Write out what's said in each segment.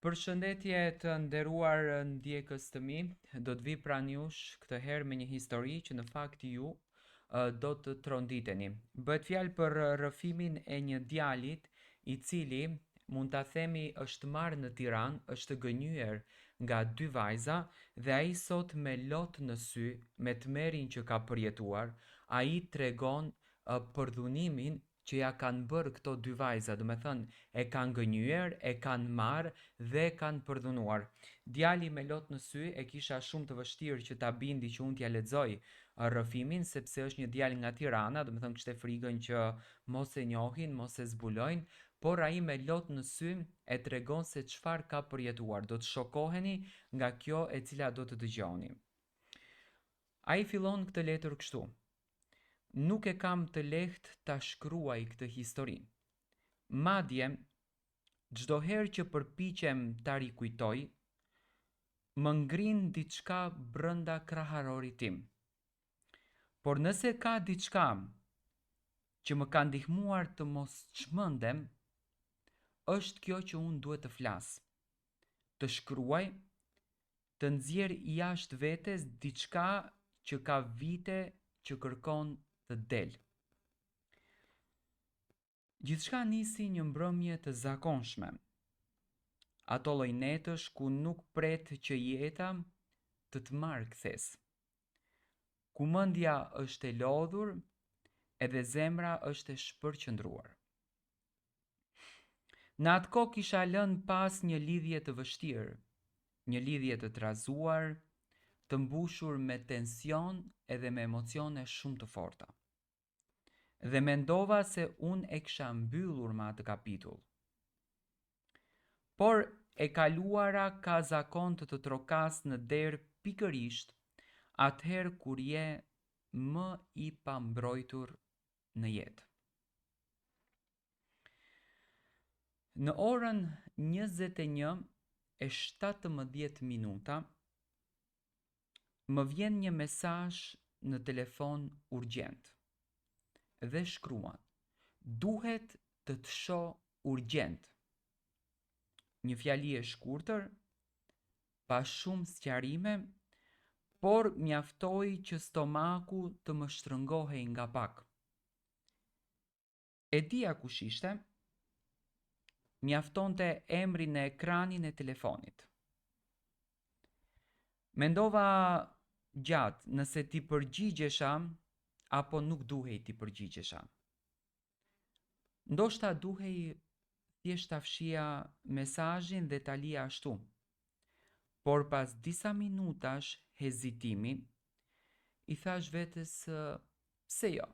Përshëndetje të nderuar ndjekës të mi, do të vi pranë jush këtë herë me një histori që në fakt ju do të tronditeni. Bëhet fjalë për rrëfimin e një djalit i cili mund ta themi është marrë në Tiranë, është gënyer nga dy vajza dhe ai sot me lot në sy, me tmerrin që ka përjetuar, ai tregon përdhunimin që ja kanë bërë këto dy vajza, do me thënë e kanë gënyer, e kanë marrë dhe kanë përdhunuar. Djali me lot në sy e kisha shumë të vështirë që ta bindi që unë t'ja lexoj rrëfimin, sepse është një djalë nga Tirana, do me thënë kishte frikën që mos e njohin, mos e zbulojnë, por ai me lot në sy e tregon se çfarë ka përjetuar. Do të shokoheni nga kjo e cila do të dëgjoni. Ai fillon këtë letër kështu: Nuk e kam të lehtë ta shkruaj këtë histori. Madje çdo herë që përpiqem ta rikujtoj, më ngrin diçka brenda kraharorit tim. Por nëse ka diçka që më ka ndihmuar të mos çmendem, është kjo që unë duhet të flas, të shkruaj, të nxjerr jashtë vetes diçka që ka vite që kërkon të del. Gjithçka nisi një mbrëmje të zakonshme. Ato lloj netësh ku nuk pret që jeta të marrë kthes. Ku mendja është e lodhur edhe zemra është e shpërqendruar. Në atë kohë kisha lënë pas një lidhje të vështirë, një lidhje të trazuar, të mbushur me tension edhe me emocione shumë të forta. Dhe mendova se unë e kisha mbyllur me atë kapitull. Por e kaluara ka zakon të trokas në derë pikërisht atëherë kur je më i pambrojtur në jetë. Në orën 21:17 më vjen një mesazh në telefon urgjent dhe shkruan: duhet të të shoh urgjent. Një fjali e shkurtër, pa shumë sqarime, por mjaftoi që stomaku të më shtrëngohej nga pak. E dija kush ishte, mjaftonte emri në ekranin e telefonit. Mendova gjatë nëse ti përgjigjesha apo nuk duhej ti përgjigjesha. Ndoshta duhej thjesht ta fshija mesazhin dhe ta lija ashtu. Por pas disa minutash hezitimi, i thash vetes pse jo.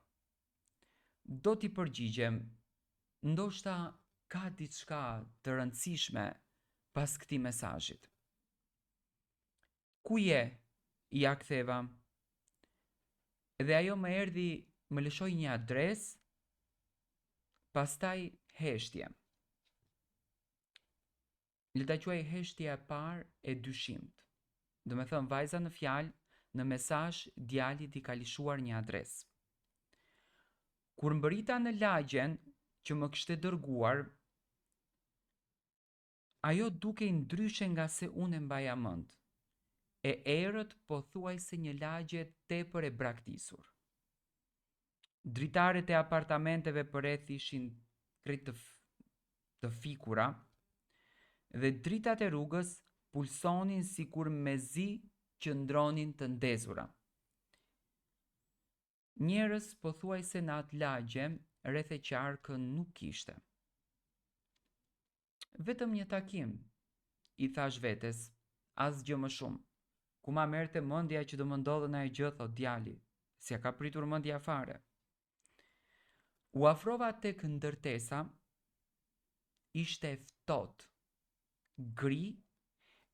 Do t'i përgjigjem, ndoshta ka diçka të rëndësishme pas këtij mesazhit. Ku je? Ja ktheva. Dhe ajo më erdhi, më lëshoi një adresë, pastaj heshtje. Le ta quaj heshtja e parë e dyshimt. Do me thënë vajza në fjalë, në mesazh djalit i ka lishuar një adresë. Kur mbërita në lagjen që më kishte dërguar, ajo dukej ndryshe nga se unë e mbaja mend. E erët pothuajse një lagje tepër e braktisur. Dritaret e apartamenteve përreth ishin krejt të fikura dhe dritat e rrugës pulsonin sikur mezi që ndronin të ndezura. Njerëz pothuajse në atë lagje rreth e qarkën nuk kishte. Vetëm një takim, i thash vetes, asgjë më shumë. Ku ma merrte mendja që do më ndodhe ndonjë gjë, thot djali, s'ja ka pritur mendja fare. U afrova tek ndërtesa, ishte ftohtë, gri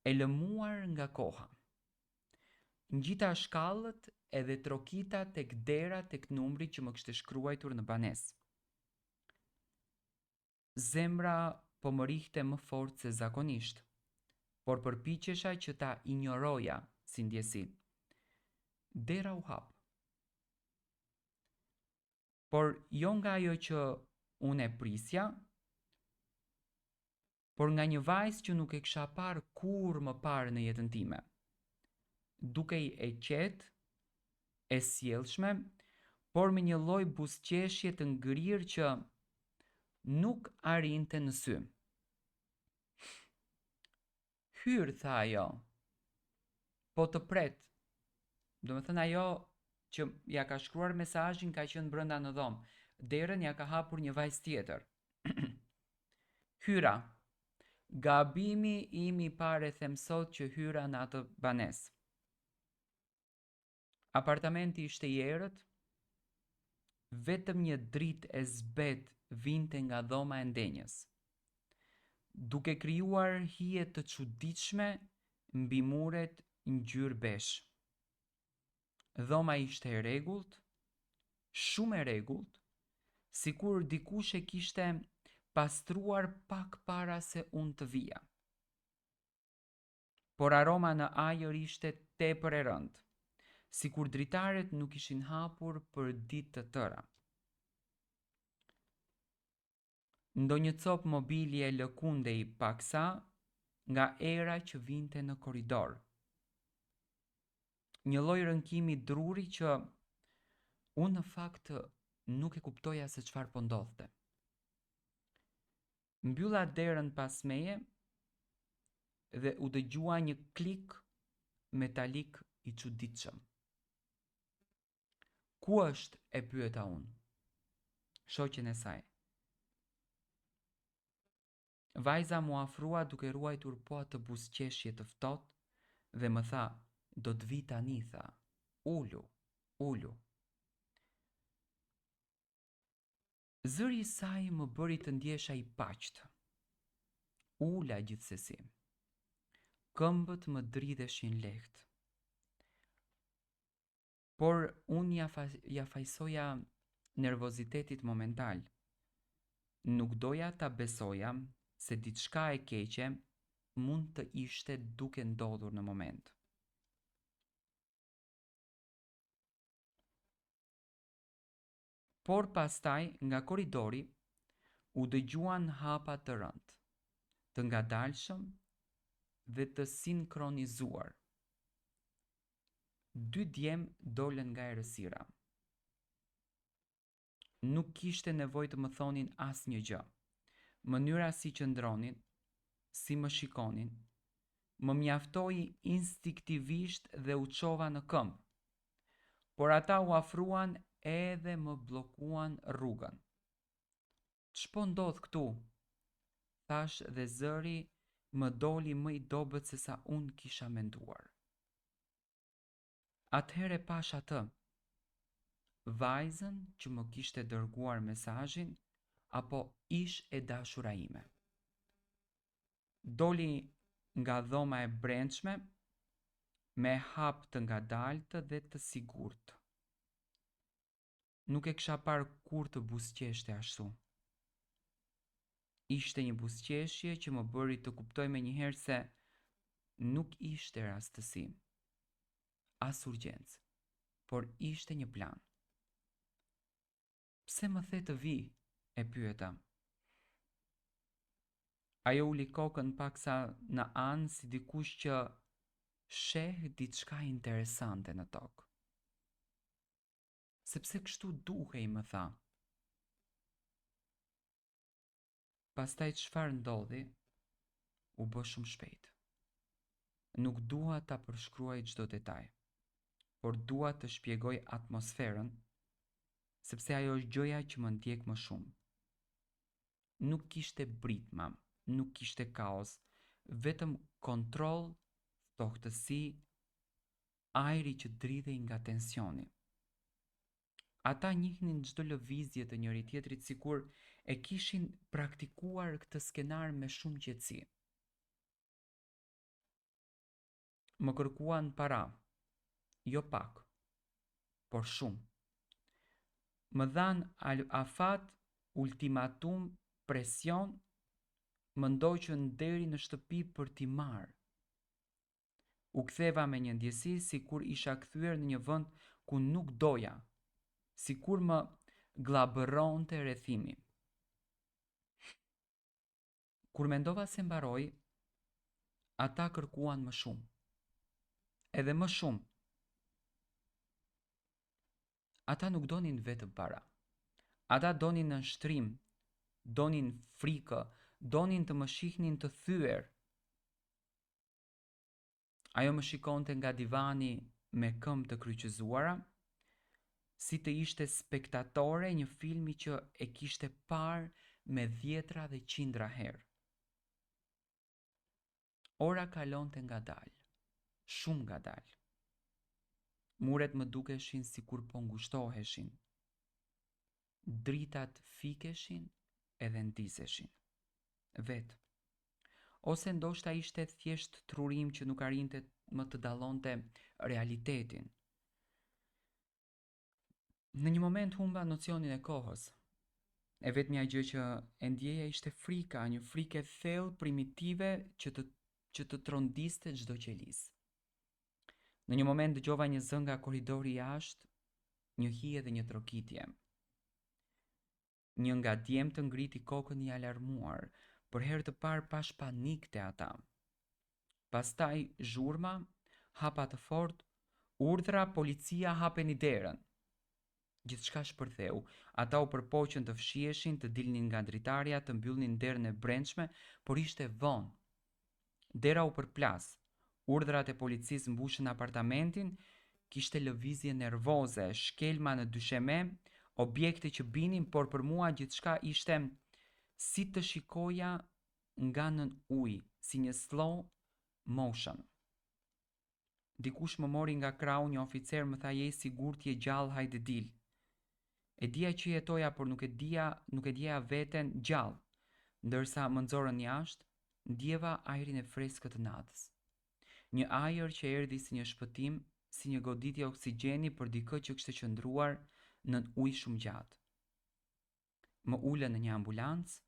e lëmuar nga koha. Ngjita shkallët edhe trokita tek dera tek numri që më kishte shkruar në banesë. Zemra po më rihte më fort se zakonisht, por përpiqesha që ta injoroja si ndjesi. Dera u hap. Por jo nga ajo që unë e prisja, por nga një vajzë që nuk e kisha parë kur më parë në jetën time. Dukej e qetë, e sjellshme, por me një lloj buzëqeshje të ngrirë që nuk arrinte në sy. Hyr, tha ajo. Po të pret. Do me thënë ajo që ja ka shkruar mesazhin ka qenë brenda në dhomë. Derën ja ka hapur një vajzë tjetër. Hyra. Gabimi im I parë them sot që hyra në atë banesë. Apartamenti ishte I errët. Vetëm një dritë e zbet vinte nga dhoma e ndenjës, duke krijuar hije të çuditshme mbi muret ngjyrë besh. Dhoma ishte e rregullt, shumë e rregullt, sikur dikush e kishte pastruar pak para se unë të vija. Por aroma në ajër ishte tepër e rëndë, sikur dritaret nuk ishin hapur për ditë të tëra. Ndonjë copë mobilje lëkundej paksa nga era që vinte në korridor. Një lloj rënkimi druri që unë në fakt nuk e kuptoja se çfarë po ndodhte. Mbylla derën pas meje dhe u dëgjua një klik metalik I çuditshëm. Ku është, e pyeta unë, shoqen e saj. Vajza mu afrua duke ruajtur po atë buzëqeshje të ftohtë dhe më tha, do të vi tani, tha. Ulu. Zëri I saj më bëri të ndjesha I paqt. Ula gjithsesi. Këmbët më dridheshin lehtë. Por unë ja fajsoja nervozitetit momental. Nuk doja ta besoja se diçka e keqe mund të ishte duke ndodhur në moment. Por pastaj nga korridori u dëgjuan hapa të rëndë, të ngadalshëm dhe të sinkronizuar. 2 djem dolën nga errësira. Nuk kishte nevojë të më thonin asnjë gjë. Mënyra si qëndronin, si më shikonin, më mjaftoi instinktivisht dhe u çova në këmbë. Por ata u afruan edhe më bllokuan rrugën. Ç'po ndodh këtu? Thash dhe zëri më doli më I dobët se sa unë kisha menduar. Atëhere pash atë, vajzën që më kishte dërguar mesazhin apo ish e dashura ime. Doli nga dhoma e brendshme me hap të ngadaltë dhe të sigurt. Nuk e kisha parë kur të buzëqeshte ashtu. Ishte një buzëqeshje që më bëri të kuptoj menjëherë se nuk ishte rastësi, as urgjencë, por ishte një plan. Pse më the të vi? E pyeta. Ajo uli kokën paksa në anë si dikush që sheh diçka interesante në tokë. Sepse kështu duhej, më tha. Pastaj çfarë ndodhi, u bë shumë shpejt. Nuk dua ta përshkruaj çdo detaj, por dua të shpjegoj atmosferën, sepse ajo është gjëja që më ndjek më shumë. Nuk kishte britma, nuk kishte kaos, vetëm kontroll, ftohtësi, ajri që dridhej nga tensioni. Ata njihnin çdo lëvizje të njëri tjetrit sikur e kishin praktikuar këtë skenar me shumë qetësi. Më kërkuan para, jo pak, por shumë. Më dhan afat, ultimatum, presion, më ndoqën deri në shtëpi për t'i marrë. U ktheva me një ndjesi sikur isha kthyer në një vend ku nuk doja, sikur më glabëronte rrethimi. Kur mendova se mbaroi, ata kërkuan më shumë. Edhe më shumë. Ata nuk donin vetëm para. Ata donin nënshtrim, donin frikë, donin të më shihnin të thyer. Ajo më shikonte nga divani me këmbë të kryqëzuara, si të ishte spektatore një filmi që e kishte parë me 10 dhe 100 herë. Ora kalonte ngadalë, shumë ngadalë. Muret më dukeshin sikur po ngushtoheshin. Dritat fikeshin edhe ndiseshin. Vetë. Ose ndoshta ishte thjesht trurim që nuk arrinte më të dallonte realitetin. Në një moment humba nocionin e kohës. E vetmja gjë që e ndjeja ishte frika, një frikë e thellë primitive që të trondiste çdo qelis. Në një moment dëgjova një zë nga korridori jashtë, një hije dhe një trokitje. Një nga djemt të ngriti kokën i alarmuar, për herë të parë pash panik te ata. Pastaj zhurma, hapa të fortë, urdhra, policia, hapeni derën. Gjithçka shpërtheu, ata u përpoqën të fshiheshin, të dilnin nga dritarja, të mbyllnin derën e brendshme, por ishte vonë. Dera u përplas, urdhrat e policisë mbushën apartamentin, kishte lëvizje nervoze, shkelma në dysheme, objekte që binin, por për mua gjithçka ishte si të shikoja nga nën ujë, si një slow motion. Dikush më mori nga krau, një oficer më tha je i sigurt, je gjallë, hajde dil. E dija që jetoja, por nuk e djeja veten gjallë. Ndërsa më nxorën jashtë, ndjeva ajrin e freskët të natës. Një ajër që erdhi si një shpëtim, si një goditje oksigjeni për dikë që kishte qëndruar nën ujë shumë gjatë. Më ulën në një ambulancë,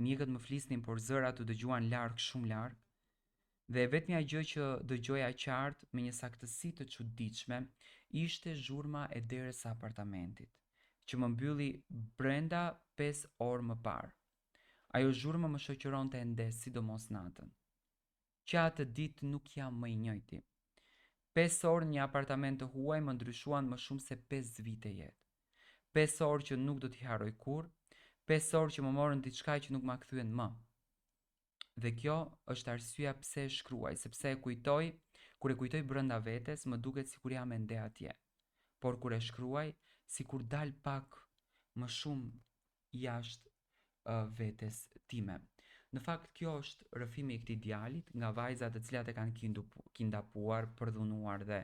mjekët më flisnin por zërat u dëgjuan larg, shumë larg, dhe vetmja gjë që dëgjoja qartë me një saktësi të çuditshme ishte zhurma e derës së apartamentit, që më mbylli brenda 5 orë më parë. Ajo zhurmë më shoqëronte ende, sidomos natën. Që atë ditë nuk jam më i njëjti. 5 orë në një apartament të huaj më ndryshuan më shumë se 5 vite jetë. 5 orë që nuk do t'i harroj kurrë, 5 orë që më morën diçka që nuk ma kthyen më. Dhe kjo është arsyeja pse e shkruaj, sepse kur e kujtoj brenda vetes, më duket sikur jam ende atje. Por kur e shkruaj, sikur dal pak më shumë jashtë vetes time. Në fakt kjo është rrëfimi i këtij djalit nga vajzat të cilat e kanë kindapuar, përdhunuar dhe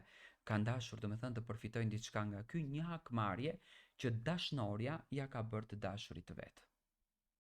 kanë dashur domethënë të përfitojnë diçka nga ky, një hakmarrje që dashnorja ja ka bërë të dashurit të vet.